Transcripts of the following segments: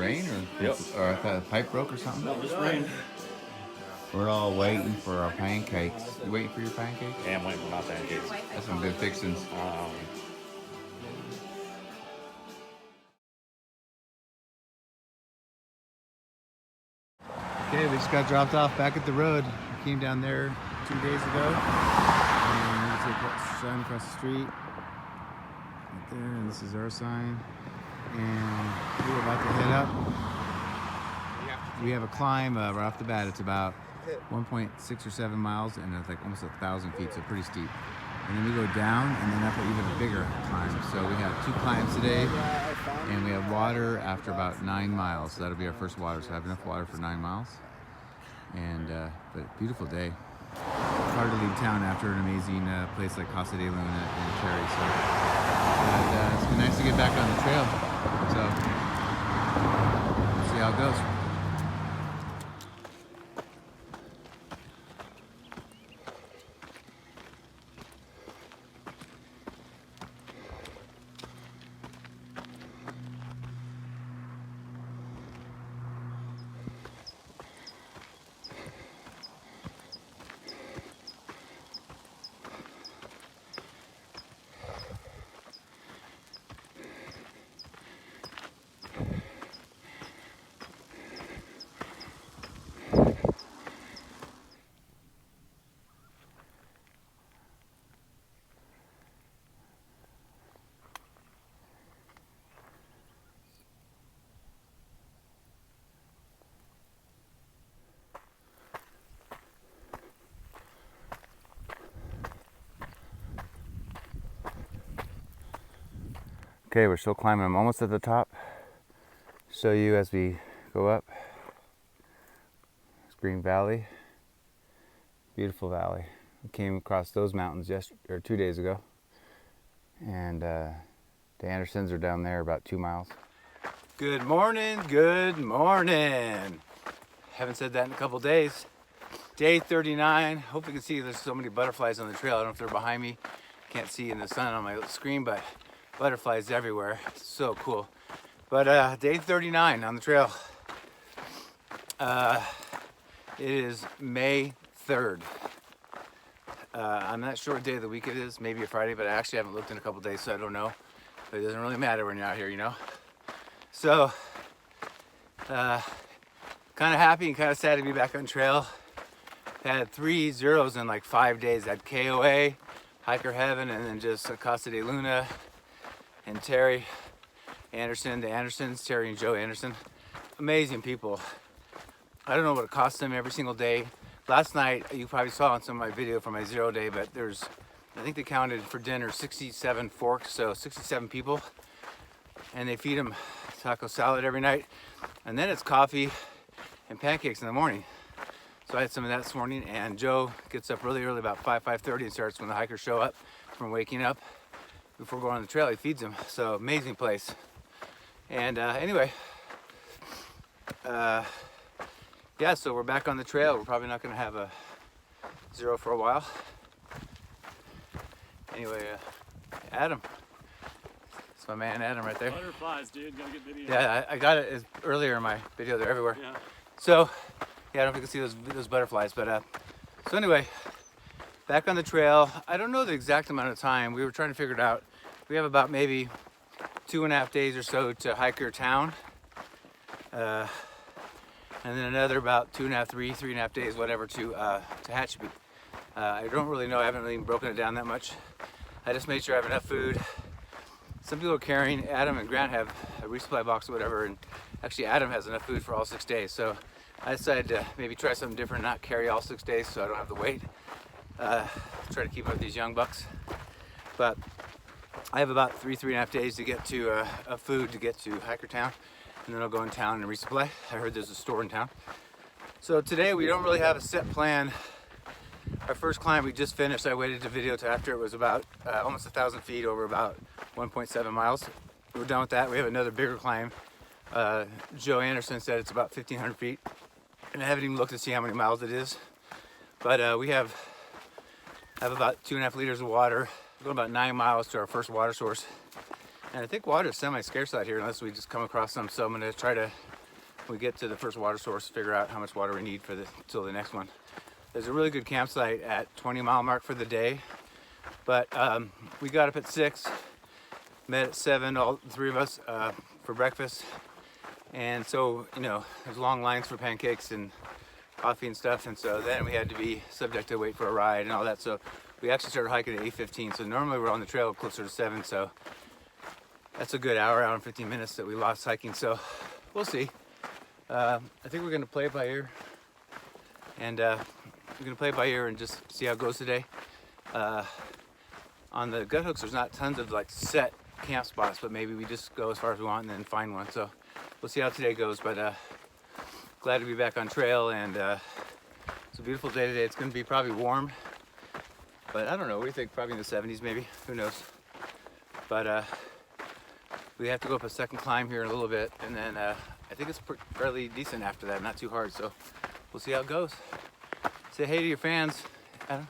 rain or Yep. or I thought a pipe broke or something? No, just rain. We're all waiting for our pancakes. You waiting for your pancakes? Yeah, I'm waiting for my pancakes. That's some good fixings. Okay, we just got dropped off back at the road. We came down there 2 days ago. And we took a sign across the street. Right there, and this is our sign. And we're about to head up. We have a climb right off the bat. It's about 1.6 or 7 miles, and it's like almost 1,000 feet, so pretty steep. And then we go down, and then up even a bigger climb. So we have 2 climbs today, and we have water after about 9 miles. So that'll be our first water. So I have enough water for 9 miles. And but beautiful day. Hard to leave town after an amazing place like Casa de Luna and Cherry. So it's been nice to get back on the trail. So we'll see how it goes. Okay, we're still climbing. I'm almost at the top. Show you as we go up. It's Green Valley. Beautiful valley. We came across those mountains 2 days ago. And the Andersons are down there about 2 miles. Good morning, good morning. Haven't said that in a couple days. Day 39. Hope you can see there's so many butterflies on the trail. I don't know if they're behind me. Can't see in the sun on my screen, but butterflies everywhere. It's so cool. But day 39 on the trail. It is May 3rd. I'm not sure what day of the week it is. Maybe a Friday, but I actually haven't looked in a couple days, so I don't know. But it doesn't really matter when you're out here, you know. So, kind of happy and kind of sad to be back on trail. Had 3 zeros in like 5 days. I had KOA, Hiker Heaven, and then just Casa de Luna and Terry Anderson, the Andersons, Terry and Joe Anderson. Amazing people. I don't know what it costs them every single day. Last night, you probably saw on some of my video for my 0 day, but I think they counted for dinner 67 forks, so 67 people. And they feed them taco salad every night. And then it's coffee and pancakes in the morning. So I had some of that this morning, and Joe gets up really early, about 5:30, and starts when the hikers show up from waking up. Before going on the trail, he feeds them. So amazing place. And anyway, yeah, so we're back on the trail. We're probably not going to have a 0 for a while. Anyway, Adam. It's my man Adam right there. Butterflies, dude. Got a good video. Yeah, I got it earlier in my video. They're everywhere. Yeah. So, yeah, I don't know if you can see those butterflies, but so anyway, back on the trail. I don't know the exact amount of time. We were trying to figure it out. We have about maybe 2.5 days or so to Hiker Town. And then another about 2.5, 3.5 days, whatever, to Hatchby. I don't really know. I haven't really broken it down that much. I just made sure I have enough food. Some people are carrying, Adam and Grant have a resupply box or whatever, and actually Adam has enough food for all 6 days. So I decided to maybe try something different, not carry all 6 days so I don't have to wait. Try to keep up with these young bucks. But I have about 3.5 days to get to food to get to Hiker Town, and then I'll go in town and resupply. I heard there's a store in town. So today we don't really have a set plan. Our first climb we just finished. I waited to video to after it was about almost 1,000 feet over about 1.7 miles. We're done with that. We have another bigger climb. Joe Anderson said it's about 1,500 feet, and I haven't even looked to see how many miles it is. But we have about 2.5 liters of water. We're going about 9 miles to our first water source, And I think water is semi-scarce out here unless we just come across some. So I'm gonna try to, when we get to the first water source, figure out how much water we need for till the next one. There's a really good campsite at 20-mile mark for the day, but we got up at 6, met at 7, all 3 of us, for breakfast. And so, you know, there's long lines for pancakes and coffee and stuff, and so then we had to be subject to wait for a ride and all that. So we actually started hiking at 8:15. So normally we're on the trail closer to 7, so that's a good hour and 15 minutes that we lost hiking. So we'll see. I think we're gonna play it by ear, and we're gonna play it by ear and just see how it goes today. On the gut hooks, there's not tons of like set camp spots, but maybe we just go as far as we want and then find one. So we'll see how today goes, but glad to be back on trail, and it's a beautiful day today. It's gonna be probably warm, but I don't know, what do you think? Probably in the 70s maybe, who knows? But we have to go up a second climb here in a little bit, and then I think it's fairly decent after that, not too hard, so we'll see how it goes. Say hey to your fans, Adam.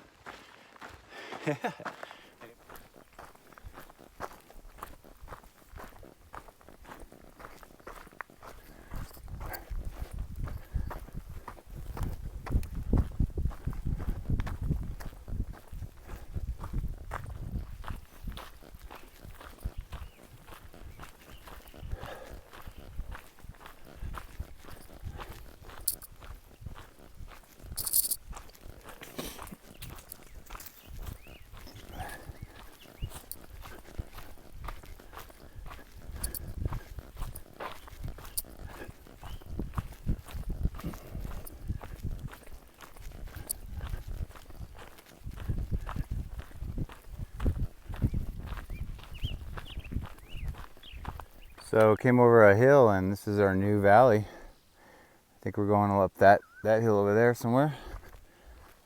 So came over a hill, and this is our new valley. I think we're going up that hill over there somewhere.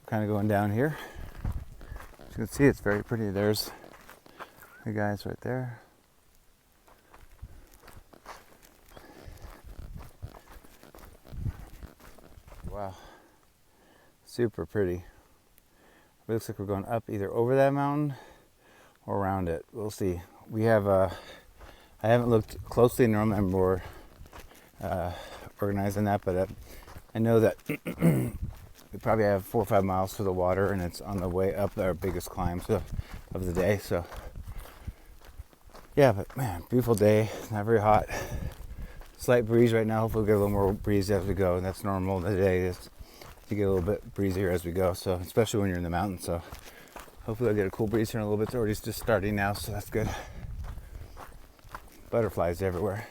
Kind of going down here. As you can see, it's very pretty. There's the guys right there. Wow, super pretty. It looks like we're going up either over that mountain or around it. We'll see. We have I haven't looked closely, normally I'm more organized than that, but I know that we probably have 4 or 5 miles to the water, and it's on the way up our biggest climb of the day. So yeah, but man, beautiful day, not very hot. Slight breeze right now, hopefully we'll get a little more breeze as we go, and that's normal today, is to get a little bit breezier as we go, so especially when you're in the mountains. So hopefully I'll get a cool breeze here in a little bit. It's already just starting now, so that's good. Butterflies everywhere.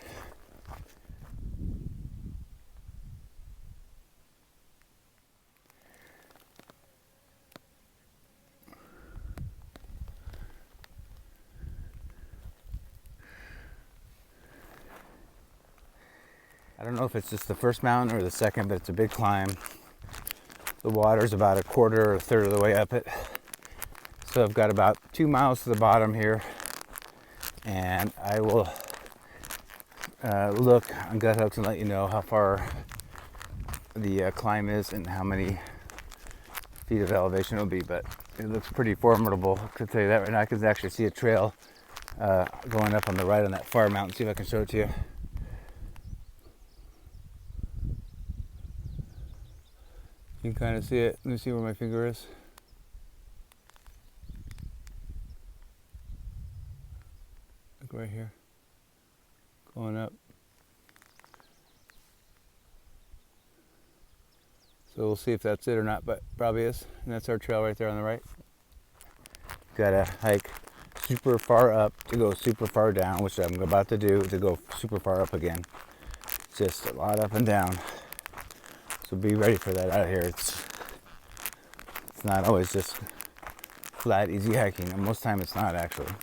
I don't know if it's just the first mountain or the second, but it's a big climb. The water's about a quarter or a third of the way up it. So I've got about 2 miles to the bottom here, and I will look on gut hooks and let you know how far the climb is and how many feet of elevation it'll be, but it looks pretty formidable, to tell you that right now. I can actually see a trail going up on the right on that far mountain. See if I can show it to you. You can kind of see it. Let me see where my finger is. Like right here. Going up. So we'll see if that's it or not, but probably is. And that's our trail right there on the right. Gotta hike super far up to go super far down, which I'm about to do, to go super far up again. It's just a lot up and down. So be ready for that out here. It's not always just flat, easy hiking. And most time it's not, actually.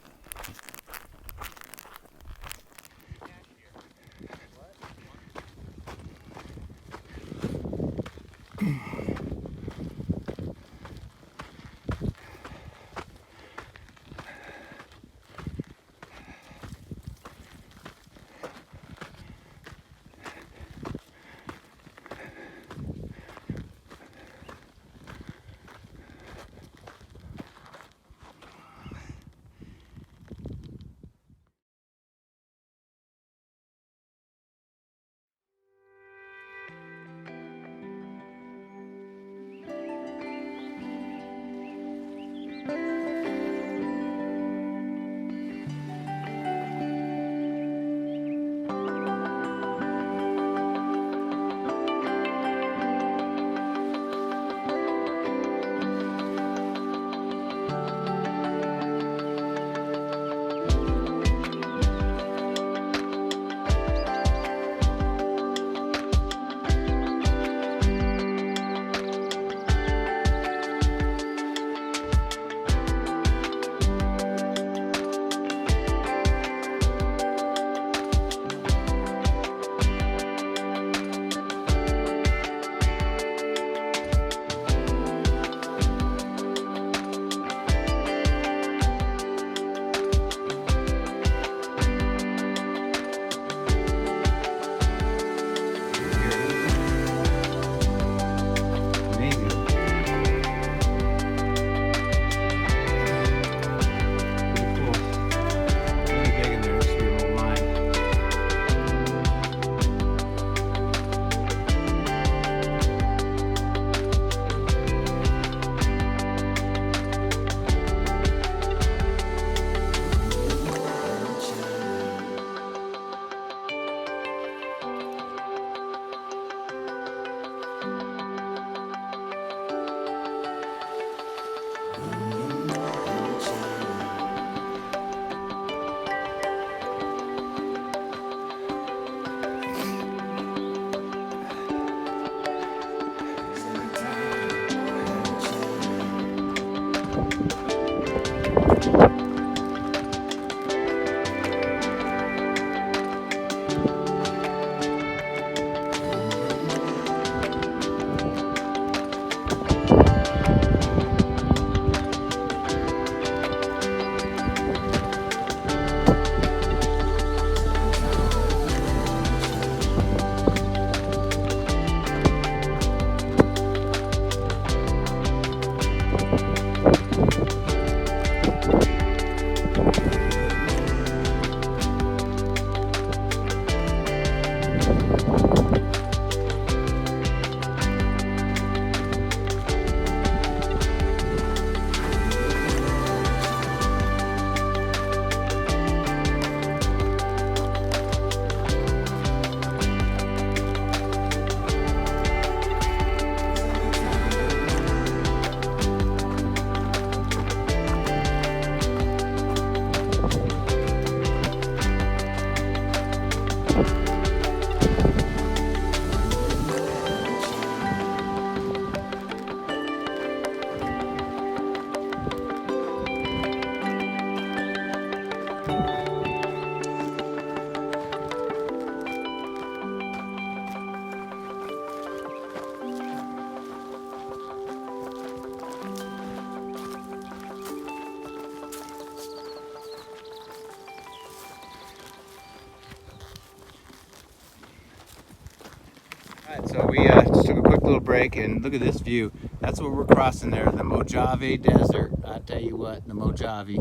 Alright, so we just took a quick little break, and look at this view. That's what we're crossing there, the Mojave Desert. I tell you what, the Mojave.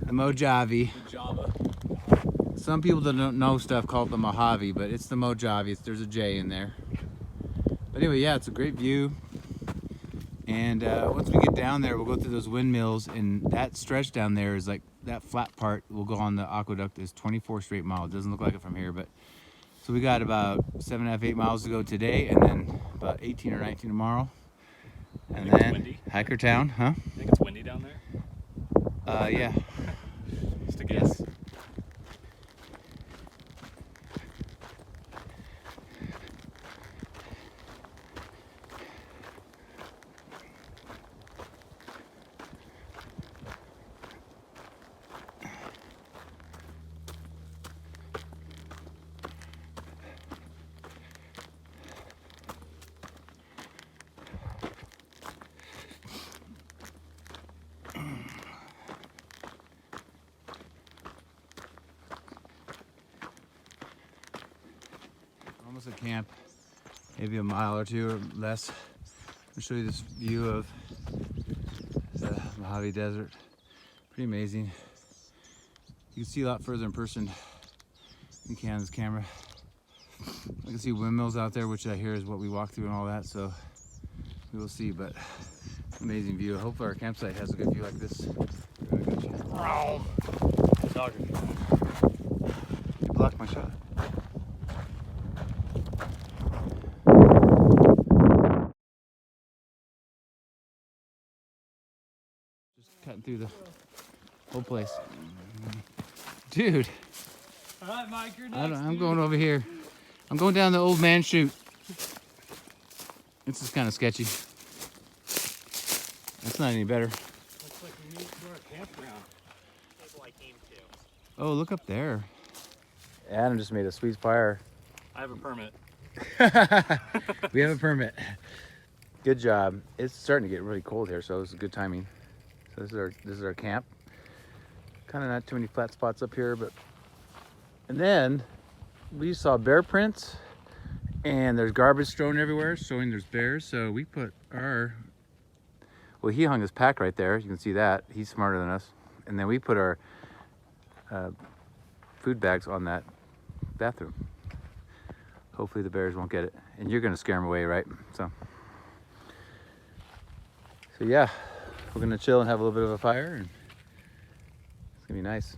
The Mojave. Java. Some people that don't know stuff call it the Mojave, but it's the Mojave. There's a J in there. But anyway, yeah, it's a great view. And once we get down there, we'll go through those windmills, and that stretch down there is like that flat part. We'll go on the aqueduct is 24 straight miles. It doesn't look like it from here, but so we got about 7.5, 8 miles to go today, and then about 18 or 19 tomorrow. And then Hiker Town, huh? I think it's windy down there. Yeah. Just a guess. Almost at camp, maybe a mile or two or less. I'll show you this view of the Mojave Desert. Pretty amazing. You can see a lot further in person than you can on this camera. I can see windmills out there, which I hear is what we walk through and all that, so we will see, but amazing view. Hopefully our campsite has a good view like this. You blocked my shot. Cutting through the whole place. Dude. All right, Mike, you're next. I'm going over here. I'm going down the old man chute. This is kind of sketchy. That's not any better. Looks like we need to our campground. Table I came to. Oh, look up there. Adam just made a sweet fire. I have a permit. We have a permit. Good job. It's starting to get really cold here, so it's good timing. So this is our camp. Kind of not too many flat spots up here, but and then we saw bear prints, and there's garbage strewn everywhere, showing there's bears. So we put our he hung his pack right there. You can see that. He's smarter than us. And then we put our food bags on that bathroom. Hopefully the bears won't get it, and you're gonna scare them away, right? So yeah. We're gonna chill and have a little bit of a fire, and it's gonna be nice.